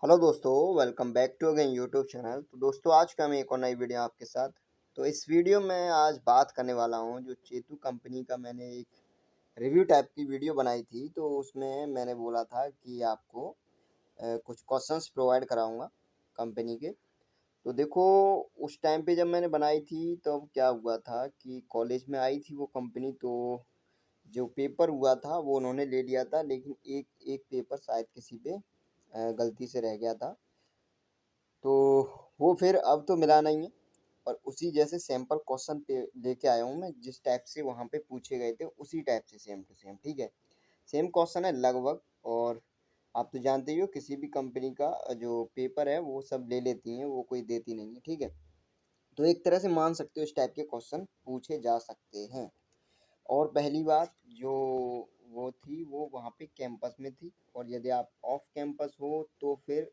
Hello दोस्तों, welcome back to again YouTube channel. तो दोस्तों, आज का मैं एक और नई वीडियो आपके साथ। तो इस वीडियो में आज बात करने वाला हूँ जो चेतु कंपनी का मैंने एक रिव्यू टाइप की वीडियो बनाई थी। तो उसमें मैंने बोला था कि आपको कुछ क्वेश्चंस प्रोवाइड कराऊंगा कंपनी के। तो देखो, उस टाइम पे जब मैंने बनाई थी तब क्या हुआ था कि कॉलेज में आई थी वो कंपनी। तो जो पेपर हुआ था वो उन्होंने ले लिया था, लेकिन एक एक पेपर शायद किसी पे गलती से रह गया था। तो वो फिर अब तो मिला नहीं है, और उसी जैसे सैंपल क्वेश्चन पे लेके आया हूँ मैं। जिस टाइप से वहाँ पे पूछे गए थे उसी टाइप से सेम टू सेम, ठीक है। सेम क्वेश्चन है लगभग। और आप तो जानते ही हो किसी भी कंपनी का जो पेपर है वो सब ले लेती हैं, वो कोई देती नहीं है, ठीक है। तो एक तरह से मान सकते हो इस टाइप के क्वेश्चन पूछे जा सकते हैं। और पहली बात जो वो थी वो वहाँ पे कैंपस में थी, और यदि आप ऑफ कैंपस हो तो फिर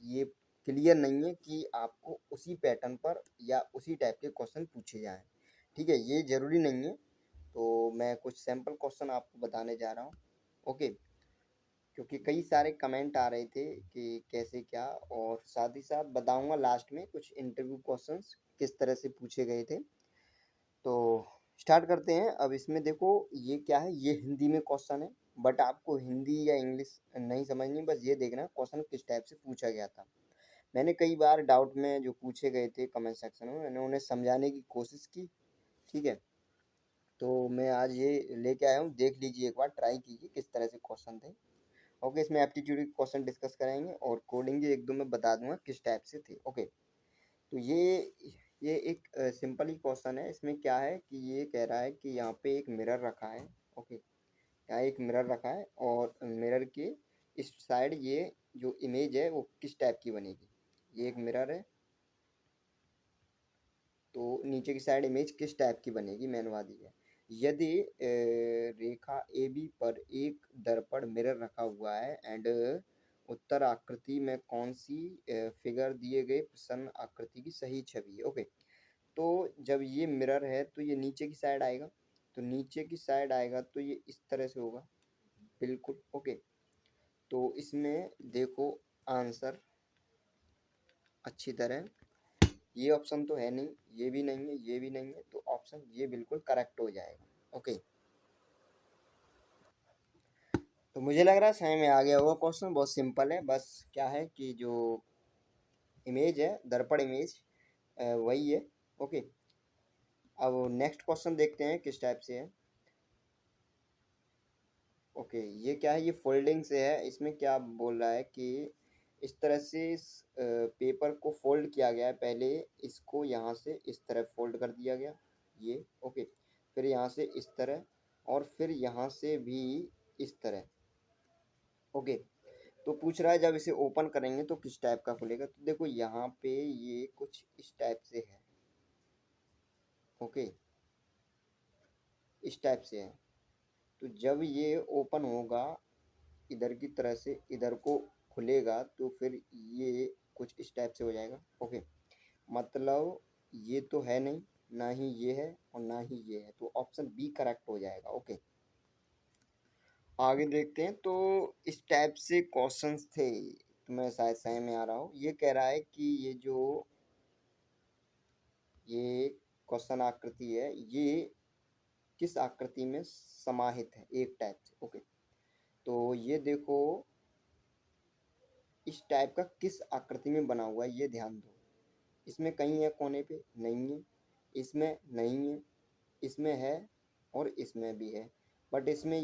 ये क्लियर नहीं है कि आपको उसी पैटर्न पर या उसी टाइप के क्वेश्चन पूछे जाएं, ठीक है। ये ज़रूरी नहीं है। तो मैं कुछ सैम्पल क्वेश्चन आपको बताने जा रहा हूँ, ओके। क्योंकि कई सारे कमेंट आ रहे थे कि कैसे क्या, और साथ ही साथ बताऊंगा लास्ट में कुछ इंटरव्यू क्वेश्चंस किस तरह से पूछे गए थे। तो स्टार्ट करते हैं। अब इसमें देखो, ये क्या है, ये हिंदी में क्वेश्चन है, बट आपको हिंदी या इंग्लिश नहीं समझनी, बस ये देखना क्वेश्चन किस टाइप से पूछा गया था। मैंने कई बार डाउट में जो पूछे गए थे कमेंट सेक्शन में, मैंने उन्हें समझाने की कोशिश की, ठीक है। तो मैं आज ये लेके आया हूँ, देख लीजिए, एक बार ट्राई कीजिए किस तरह से क्वेश्चन थे, ओके। इसमें एप्टीट्यूड के क्वेश्चन डिस्कस करेंगे, और कोडिंग के एक दो मैं बता दूंगा किस टाइप से थे, ओके। तो ये एक सिंपल ही क्वेश्चन है। इसमें क्या है कि ये कह रहा है कि यहाँ पे एक मिरर रखा है, ओके। यहाँ एक मिरर रखा है, और मिरर के इस साइड ये जो इमेज है वो किस टाइप की बनेगी। ये एक मिरर है, तो नीचे की साइड इमेज किस टाइप की बनेगी मैंने बता दी है। यदि रेखा ए बी पर एक दर्पण मिरर रखा हुआ है एंड उत्तर आकृति में कौन सी फिगर दिए गए प्रसन्न आकृति की सही छवि है, ओके। तो जब ये मिरर है तो ये नीचे की साइड आएगा, तो नीचे की साइड आएगा तो ये इस तरह से होगा, बिल्कुल, ओके। तो इसमें देखो आंसर अच्छी तरह, ये ऑप्शन तो है नहीं, ये भी नहीं है, ये भी नहीं है, तो ऑप्शन ये बिल्कुल करेक्ट हो जाएगा, ओके। तो मुझे लग रहा है समझ में आ गया होगा। क्वेश्चन बहुत सिंपल है, बस क्या है कि जो इमेज है दर्पण इमेज वही है, ओके। अब नेक्स्ट क्वेश्चन देखते हैं किस टाइप से है, ओके। ये क्या है, ये फोल्डिंग से है। इसमें क्या बोल रहा है कि इस तरह से इस पेपर को फोल्ड किया गया है। पहले इसको यहाँ से इस तरह फोल्ड कर दिया गया, ये, ओके। फिर यहाँ से इस तरह, और फिर यहाँ से भी इस तरह, ओके। तो पूछ रहा है जब इसे ओपन करेंगे तो किस टाइप का खुलेगा। तो देखो यहाँ पे ये कुछ इस टाइप से है, ओके, इस टाइप से है। तो जब ये ओपन होगा इधर की तरह से, इधर को खुलेगा, तो फिर ये कुछ इस टाइप से हो जाएगा, ओके। मतलब ये तो है नहीं, ना ही ये है और ना ही ये है, तो ऑप्शन बी करेक्ट हो जाएगा, ओके। आगे देखते हैं। तो इस टाइप से क्वेश्चंस थे, तो मैं शायद सही में आ रहा हूँ। ये कह रहा है कि ये क्वेश्चन आकृति है, ये किस आकृति में समाहित है, एक टाइप से, ओके। तो ये देखो इस टाइप का किस आकृति में बना हुआ है, ये ध्यान दो। इसमें कहीं है कोने पे, नहीं है, इसमें नहीं है, इसमें है, और इसमें भी है। बट इसमें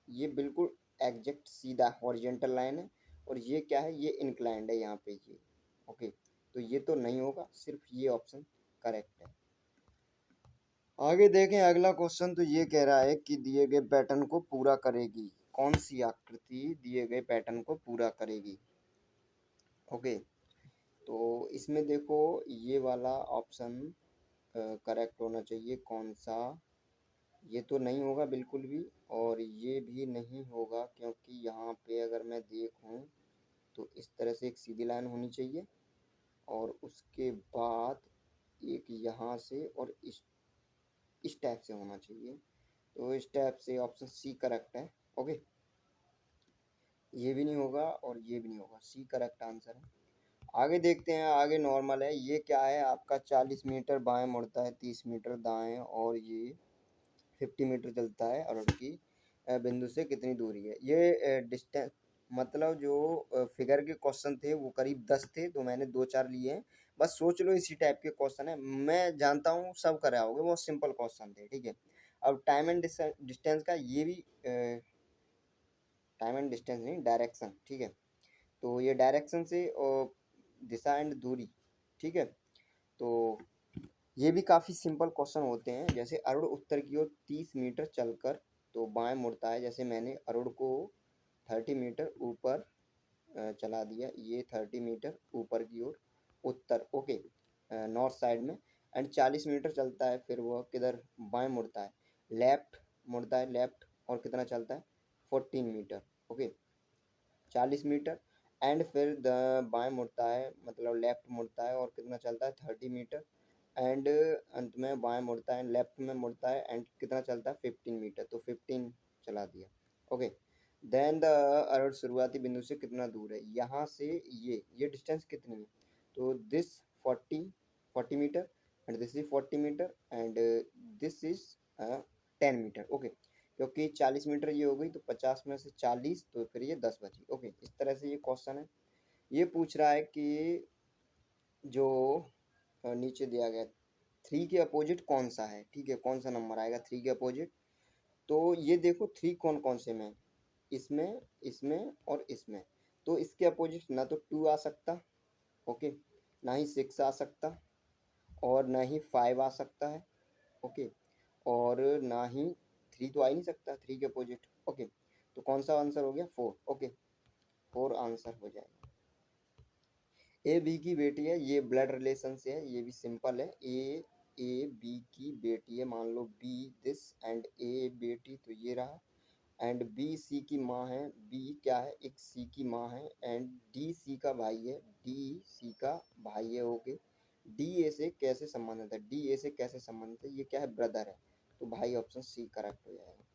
ये बिल्कुल एग्जैक्ट सीधा हॉरिजेंटल लाइन है, और ये क्या है, ये इंक्लाइंड है यहाँ पे, ये, ओके। तो ये तो नहीं होगा, सिर्फ ये ऑप्शन करेक्ट है। आगे देखें अगला क्वेश्चन। तो ये कह रहा है कि दिए गए पैटर्न को पूरा करेगी कौन सी आकृति, दिए गए पैटर्न को पूरा करेगी, ओके। तो इसमें देखो ये वाला ऑप्शन करेक्ट होना चाहिए, कौन सा, ये तो नहीं होगा बिल्कुल भी, और ये भी नहीं होगा, क्योंकि यहाँ पे अगर मैं देखूँ तो इस तरह से एक सीधी लाइन होनी चाहिए, और उसके बाद एक यहाँ से, और इस टाइप से होना चाहिए। तो इस टाइप से ऑप्शन सी करेक्ट है, ओके। ये भी नहीं होगा और ये भी नहीं होगा, सी करेक्ट आंसर है। आगे देखते हैं, आगे नॉर्मल है। ये क्या है आपका, 40 मीटर बाएं मुड़ता है, 30 मीटर दाएं, और ये 50 मीटर चलता है अरब की बिंदु से कितनी दूरी है। ये डिस्टेंस मतलब जो फिगर के क्वेश्चन थे वो करीब 10 थे, तो मैंने 2-4 लिए हैं। बस सोच लो इसी टाइप के क्वेश्चन है, मैं जानता हूँ सब करे होगे, बहुत सिंपल क्वेश्चन थे, ठीक है। अब टाइम एंड डिस्टेंस का ये भी टाइम एंड डिस्टेंस नहीं, डायरेक्शन, ठीक है। तो ये डायरेक्शन से दिशा एंड दूरी, ठीक है। तो ये भी काफ़ी सिंपल क्वेश्चन होते हैं। जैसे अरुण उत्तर की ओर 30 मीटर चलकर तो बाएं मुड़ता है, जैसे मैंने अरुण को 30 मीटर ऊपर चला दिया, ये 30 मीटर ऊपर की ओर उत्तर, ओके, नॉर्थ साइड में। एंड 40 मीटर चलता है, फिर वह किधर, बाएं मुड़ता है, लेफ्ट मुड़ता है, लेफ्ट, और कितना चलता है, 14 मीटर, ओके, 40 मीटर। एंड फिर द बाएं मुड़ता है, मतलब लेफ्ट मुड़ता है, और कितना चलता है, 30 मीटर। एंड अंत में बाएं मुड़ता है, लेफ्ट में मुड़ता है, एंड कितना चलता है, 15 मीटर, तो 15 चला दिया, ओके। देन द अर्थ शुरुआती बिंदु से कितना दूर है, यहाँ से ये डिस्टेंस कितनी है, तो this 40 metre, and this is 40 metre, and this is 10 metre, okay. क्योंकि 40 मीटर ये हो गई, तो 50 में से 40, तो फिर ये 10 बची, ओके। इस तरह से ये क्वेश्चन है। ये पूछ रहा है कि जो नीचे दिया गया 3 के अपोजिट कौन सा है, ठीक है, कौन सा नंबर आएगा 3 के अपोजिट। तो ये देखो 3 कौन कौन से में, इसमें, इसमें और इसमें। तो इसके अपोजिट ना तो 2 आ सकता, ओके, ना ही 6 आ सकता, और ना ही 5 आ सकता है, ओके, और ना ही 3 तो आ ही नहीं सकता 3 के अपोजिट, ओके। तो कौन सा आंसर हो गया, 4, ओके, 4 आंसर हो जाएगा। ए बी की बेटी है, ये ब्लड रिलेशन से है, ये भी सिंपल है। ए बी की बेटी है, मान लो बी दिस, एंड ए बेटी तो ये रहा, एंड बी सी की माँ है, बी क्या है, एक सी की माँ है, एंड डी सी का भाई है, डी सी का भाई है, ओके। डी ए से कैसे संबंधित है, डी ए से कैसे संबंधित है, ये क्या है, ब्रदर है, तो भाई ऑप्शन सी करेक्ट हो जाएगा।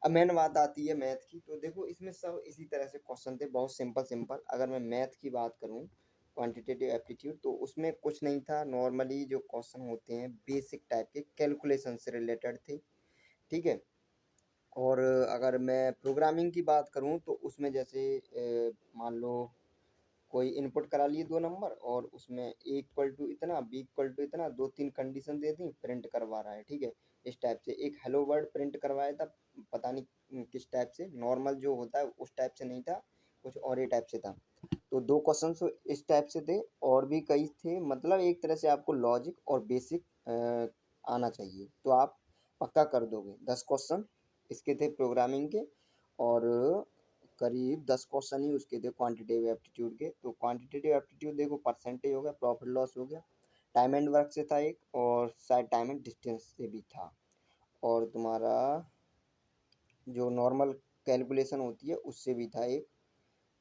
अब मेन बात आती है मैथ की, तो देखो इसमें सब इसी तरह से क्वेश्चन थे, बहुत सिंपल सिंपल। अगर मैं मैथ की बात करूं, क्वांटिटेटिव एप्टीट्यूड, तो उसमें कुछ नहीं था, नॉर्मली जो क्वेश्चन होते हैं बेसिक टाइप के, कैलकुलेशन से रिलेटेड थे, ठीक है। और अगर मैं प्रोग्रामिंग की बात करूं, तो उसमें जैसे मान लो कोई इनपुट करा लिए 2 नंबर, और उसमें ए इक्वल टू इतना, बी इक्वल टू इतना, 2-3 कंडीशन दे दी, प्रिंट करवा रहा है, ठीक है। इस टाइप से एक हेलो वर्ड प्रिंट करवाया था, पता नहीं किस टाइप से, नॉर्मल जो होता है उस टाइप से नहीं था, कुछ और ही टाइप से था। तो 2 क्वेश्चन इस टाइप से थे, और भी कई थे, मतलब एक तरह से आपको लॉजिक और बेसिक आना चाहिए, तो आप पक्का कर दोगे। 10 क्वेश्चन इसके थे प्रोग्रामिंग के, और करीब 10 क्वेश्चन ही उसके थे क्वांटिटेटिव एप्टीट्यूड के। तो क्वांटिटेटिव एप्टीट्यूड देखो, परसेंटेज हो गया, प्रॉफिट लॉस हो गया, टाइम एंड वर्क से था एक, और शायद टाइम एंड डिस्टेंस से भी था, और तुम्हारा जो नॉर्मल कैलकुलेशन होती है उससे भी था एक।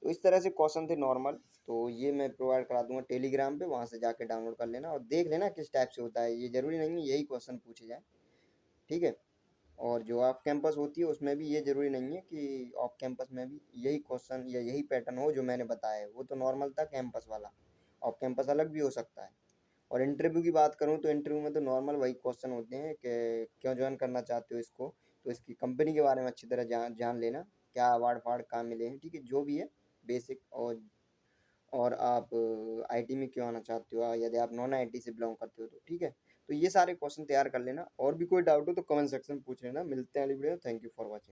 तो इस तरह से क्वेश्चन थे नॉर्मल। तो ये मैं प्रोवाइड करा दूंगा टेलीग्राम पे, वहाँ से जाके डाउनलोड कर लेना और देख लेना किस टाइप से होता है, ये जरूरी नहीं है यही क्वेश्चन पूछे जाए, ठीक है। और जो ऑफ कैंपस होती है उसमें भी ये ज़रूरी नहीं है कि ऑफ कैंपस में भी यही क्वेश्चन या यही पैटर्न हो जो मैंने बताया है, वो तो नॉर्मल था कैंपस वाला, ऑफ कैंपस अलग भी हो सकता है। और इंटरव्यू की बात करूँ, तो इंटरव्यू में तो नॉर्मल वही क्वेश्चन होते हैं कि क्यों ज्वाइन करना चाहते हो इसको, तो इसकी कंपनी के बारे में अच्छी तरह जान जान लेना, क्या अवार्ड फार्ड कहाँ मिले हैं, ठीक है, जो भी है बेसिक। और आप आईटी में क्यों आना चाहते हो, यदि आप नॉन आईटी से बिलोंग करते हो तो, ठीक है। तो ये सारे क्वेश्चन तैयार कर लेना, और भी कोई डाउट हो तो कमेंट सेक्शन में पूछ लेना। मिलते हैं अगली video, thank you for watching.